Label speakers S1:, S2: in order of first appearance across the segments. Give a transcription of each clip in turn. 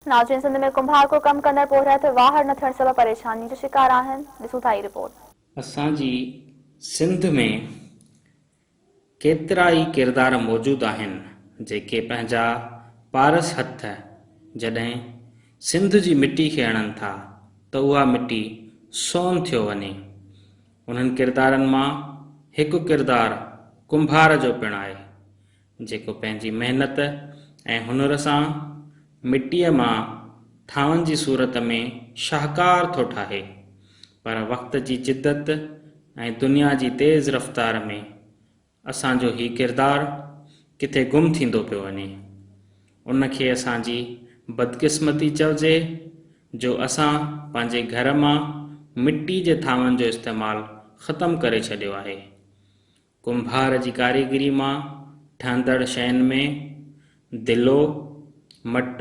S1: नाज़रीन, सिंध में कुंभार को कम कंदड़ पोहरत वाहर न थियण सबबि परेशानी जो शिकार आहिनि। ॾिसूं था ही रिपोर्ट।
S2: असांजी सिंध में केतिरा ई किरदार मौजूदु आहिनि जेके पंहिंजा पारस हथ जॾहिं सिंध जी मिटी खे हणनि था त उहा मिटी सोन थियो वञे। उन्हनि किरदारनि मां हिकु किरदारु कुंभार जो पिणु आहे जेको पंहिंजी महिनत ऐं हुनर सां मिटीअ मां थांवनि जी सूरत में शाहकार थो ठाहे। पर वक़्त जी जिद्दत ऐं दुनिया जी तेज़ रफ़्तार में असांजो ही किरदारु किथे गुम थींदो पियो वञे। उनखे असांजी बदकिस्मती चइजे जो असां पंहिंजे घर मां मिट्टी जे थांवनि जो इस्तेमालु ख़तमु करे छॾियो आहे। कुंभार जी कारीगरी मां ठहंदड़ शयुनि में दिलो, मट,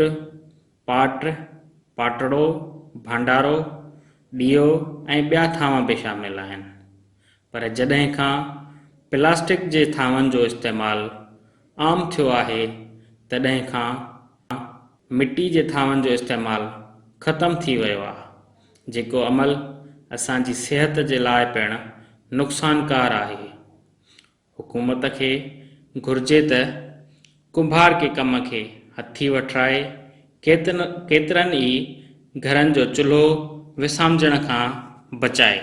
S2: पाट, पाटड़ो, भांडारो, ॾीओ ऐं ॿिया थांव बि शामिल आहिनि। पर जॾहिं खां प्लास्टिक जे थांवनि जो इस्तेमालु आम थियो आहे तॾहिं खां मिट्टी जे थांवनि जो इस्तेमालु ख़तमु थी वियो आहे, जेको अमल असांजी सिहत जे लाइ पिणु नुक़सानकार आहे। हुकूमत खे घुर्जे त कुंभार के कम खे हथी वठाए केतिरनि ई घरनि जो चुल्हो विसामजण खां बचाए।